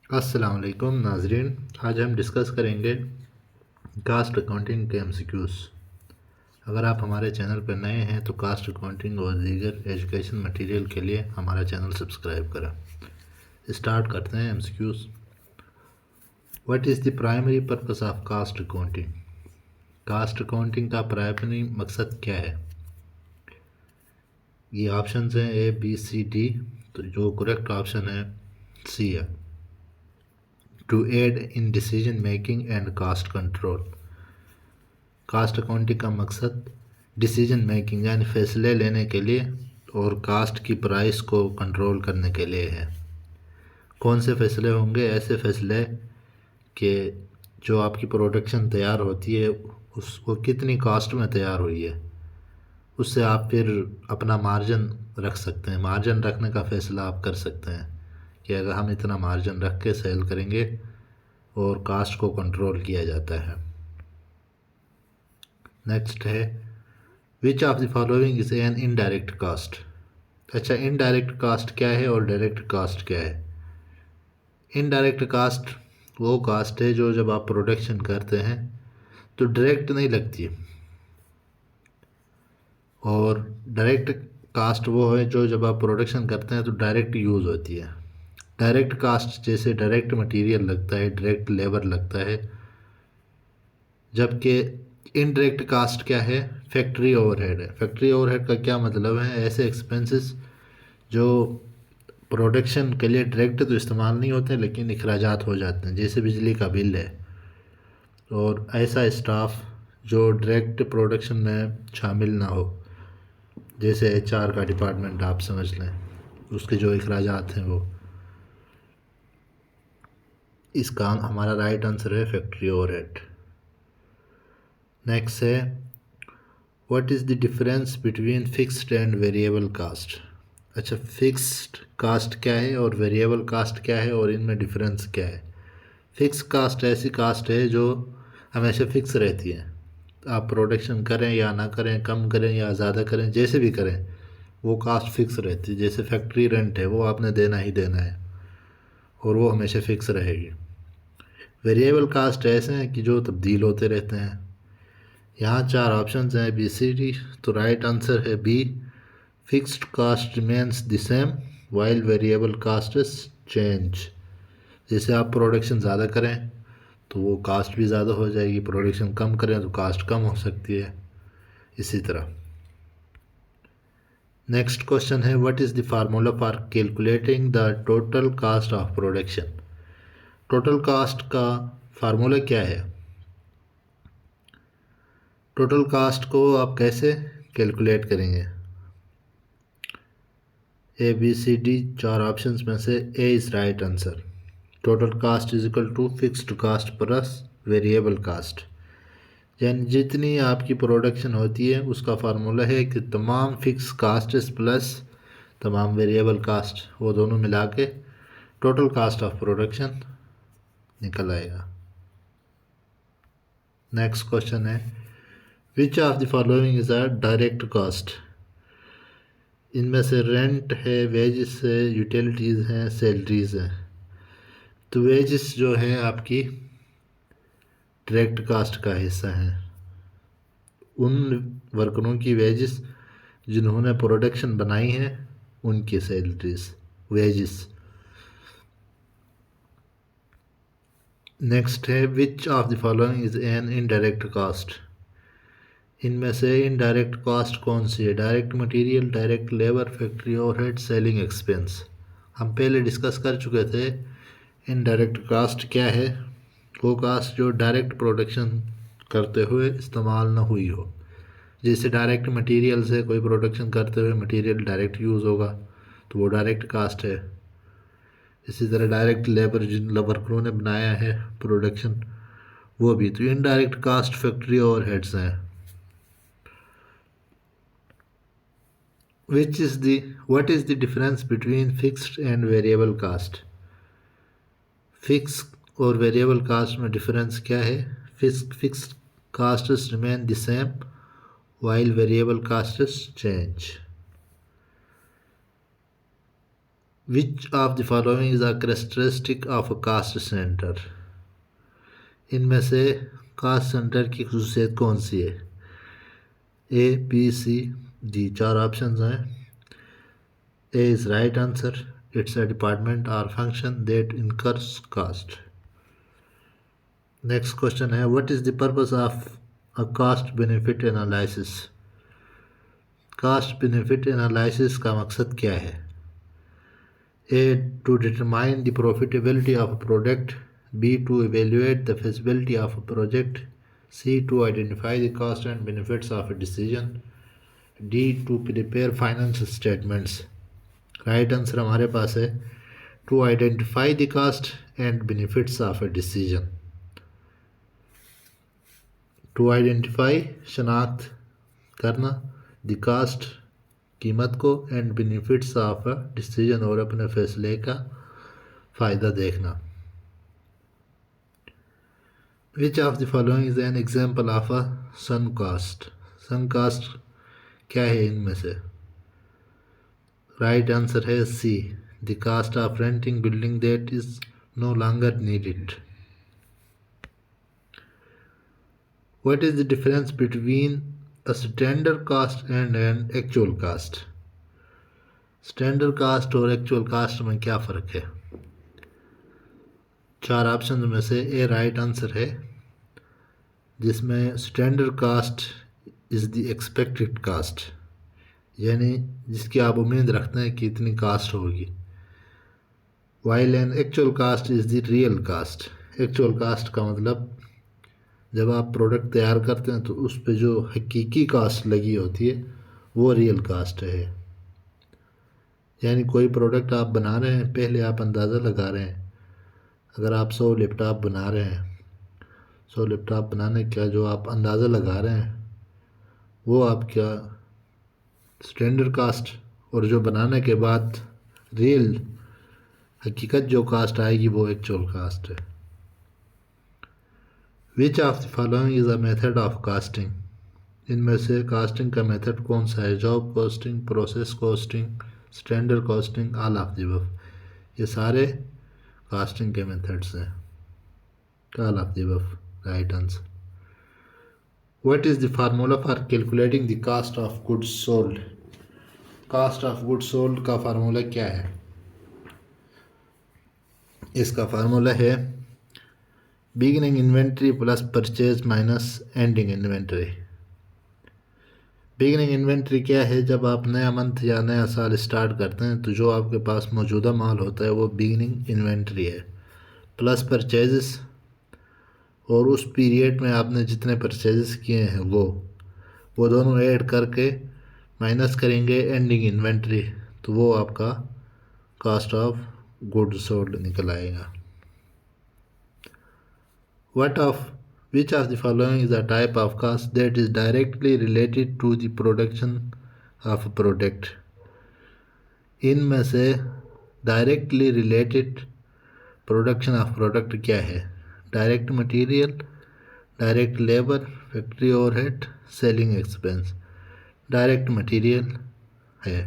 अस्सलाम वालेकुम नाजरीन। आज हम डिस्कस करेंगे कास्ट अकाउंटिंग के एमसीक्यूज़। अगर आप हमारे चैनल पर नए हैं तो कास्ट अकाउंटिंग और दीगर एजुकेशन मटेरियल के लिए हमारा चैनल सब्सक्राइब करें। स्टार्ट करते हैं MCQs. What is the primary purpose of cost accounting? Cost accounting का प्राइमरी मकसद क्या है? ये ऑप्शंस हैं ए बी सी डी। तो जो करेक्ट ऑप्शन है सी है। To aid in decision making and cost control. Cost accounting का मकसद डिसीजन मेकिंग यानी फैसले लेने के लिए और कास्ट की प्राइस को कंट्रोल करने के लिए है। कौन से फैसले होंगे? ऐसे फैसले कि जो आपकी प्रोडक्शन तैयार होती है उसको कितनी कास्ट में तैयार हुई है, उससे आप फिर अपना मार्जिन रख सकते हैं। मार्जिन रखने का फ़ैसला आप कर सकते हैं कि अगर हम इतना मार्जिन रख के सेल करेंगे, और कास्ट को कंट्रोल किया जाता है। नेक्स्ट है which of the following is an indirect cost? अच्छा, इनडायरेक्ट कास्ट क्या है और डायरेक्ट कास्ट क्या है? इनडायरेक्ट कास्ट वो कास्ट है जो जब आप प्रोडक्शन करते हैं तो डायरेक्ट नहीं लगती, और डायरेक्ट कास्ट वो है जो जब आप प्रोडक्शन करते हैं तो डायरेक्ट यूज़ होती है। डायरेक्ट कास्ट जैसे डायरेक्ट मटेरियल लगता है, डायरेक्ट लेबर लगता है, जबकि इनडायरेक्ट कास्ट क्या है? फैक्ट्री ओवरहेड है। फैक्ट्री ओवरहेड का क्या मतलब है? ऐसे एक्सपेंसेस जो प्रोडक्शन के लिए डायरेक्ट तो इस्तेमाल नहीं होते लेकिन अखराजात हो जाते हैं, जैसे बिजली का बिल है। और ऐसा स्टाफ जो डायरेक्ट प्रोडक्शन में शामिल ना हो, जैसे एचआर का डिपार्टमेंट आप समझ लें, उसके जो अखराजात हैं वो। इसका हमारा राइट आंसर है फैक्ट्री ओवरहेड। नेक्स्ट है what is the difference between fixed and variable cost? अच्छा, फिक्स्ड कास्ट क्या है और वेरिएबल कास्ट क्या है और इनमें डिफरेंस क्या है? फिक्स कास्ट ऐसी कास्ट है जो हमेशा फिक्स रहती है। आप प्रोडक्शन करें या ना करें, कम करें या ज़्यादा करें, जैसे भी करें वो कास्ट फिक्स रहती है। जैसे फैक्ट्री रेंट है, वो आपने देना ही देना है और वो हमेशा फिक्स रहेगी। वेरिएबल कास्ट ऐसे हैं कि जो तब्दील होते रहते हैं। यहाँ चार ऑप्शंस हैं बी सी डी, तो राइट आंसर है B. Fixed cost remains the same while variable cost change. जैसे आप प्रोडक्शन ज़्यादा करें तो वो कास्ट भी ज़्यादा हो जाएगी, प्रोडक्शन कम करें तो कास्ट कम हो सकती है, इसी तरह। नेक्स्ट क्वेश्चन है what is the formula for calculating the total cost of production? Total cost का फार्मूला क्या है? टोटल कास्ट को आप कैसे कैलकुलेट करेंगे? ए बी सी डी चार ऑप्शंस में से A is right answer. Total cost is equal to fixed cost plus variable cost. यानी जितनी आपकी प्रोडक्शन होती है उसका फार्मूला है कि तमाम फिक्स कास्ट प्लस तमाम वेरिएबल कास्ट, वो दोनों मिला के टोटल कास्ट ऑफ प्रोडक्शन निकल आएगा। नेक्स्ट क्वेश्चन है which of the following is a direct cost? इनमें से रेंट है, वेजेस है, यूटिलिटीज़ हैं, सैलरीज़ हैं। तो वेजेस जो है आपकी डायरेक्ट कास्ट का हिस्सा है। उन वर्करों की वेजेस जिन्होंने प्रोडक्शन बनाई है उनकी सैलरीज, वेजेस। नेक्स्ट है which of the following is an indirect cost? इनमें से इनडायरेक्ट कास्ट कौन सी है? Direct material, direct labour, factory overhead, selling expense. हम पहले डिस्कस कर चुके थे इनडायरेक्ट कास्ट क्या है। वो कास्ट जो डायरेक्ट प्रोडक्शन करते हुए इस्तेमाल ना हुई हो। जैसे डायरेक्ट मटेरियल से कोई प्रोडक्शन करते हुए मटेरियल डायरेक्ट यूज़ होगा तो वो डायरेक्ट कास्ट है। इसी तरह डायरेक्ट लेबर जिन वर्करों ने बनाया है प्रोडक्शन, वो भी। तो इनडायरेक्ट कास्ट फैक्ट्री ओवरहेड्स हैं। Which is the what is the difference between fixed and variable cost? Fix और वेरिएबल कास्ट में डिफरेंस क्या है? Fixed costs remain the same while variable costs change. Which of the following is a characteristic of a cost centre. इनमें से cost centre की खसूसियत कौन सी है? A, B, C, D. चार ऑप्शन हैं। A is right answer. It's a department or function that incurs cost. Next question है, what is the purpose of a cost benefit analysis? Cost benefit analysis का मकसद क्या है? A, to determine the profitability of a product. B, to evaluate the feasibility of a project. C, to identify the cost and benefits of a decision. D, to prepare financial statements. Right answer हमारे पास है to identify the cost and benefits of a decision. To identify शनाख्त करना, the cost कीमत को, and benefits of a decision और अपने फैसले का फ़ायदा देखना। Which of the following is an example of a sunk cost. Sunk cost क्या है इनमें से? राइट आंसर है C, the cost of renting building that is no longer needed. What is the difference between a standard cost and an actual cost. Standard cost और actual cost में क्या फ़र्क है? चार ऑप्शन में से ए राइट आंसर है, जिसमें standard cost is the expected cost, यानी जिसकी आप उम्मीद रखते हैं कि इतनी कास्ट होगी। While an actual cost is the real cost. Actual cost का मतलब जब आप प्रोडक्ट तैयार करते हैं तो उस पे जो हकीकी कास्ट लगी होती है वो रियल कास्ट है। यानी कोई प्रोडक्ट आप बना रहे हैं, पहले आप अंदाज़ा लगा रहे हैं। अगर आप 100 लैपटॉप बना रहे हैं, 100 लैपटॉप बनाने का जो आप अंदाज़ा लगा रहे हैं वो आपका स्टैंडर्ड कास्ट, और जो बनाने के बाद रियल हकीकत जो कास्ट आएगी वो एक्चुअल कास्ट है। Which of the following is a method of costing. इनमें से कास्टिंग का मेथड कौन सा है? Job costing, process costing, standard costing, all of the above. ये सारे कास्टिंग के मेथड्स हैं। All of the above right answer. What is the formula for calculating the cost of goods sold. Cost of goods sold का formula क्या है? इसका formula है beginning inventory plus purchase minus ending inventory. Beginning inventory क्या है? जब आप नया मंथ या नया साल स्टार्ट करते हैं तो जो आपके पास मौजूदा माल होता है वो बिगिनिंग इन्वेंट्री है, प्लस परचेजेस, और उस पीरियड में आपने जितने परचेजेस किए हैं वो दोनों ऐड करके माइनस करेंगे एंडिंग इन्वेंट्री, तो वो आपका कास्ट ऑफ गुड्स सोल्ड निकल आएगा। Which of the following is a type of cost that is directly related to the production of a product? इनमें से directly related production of product क्या है? Direct material, direct labour, factory overhead, selling expense. Direct material है।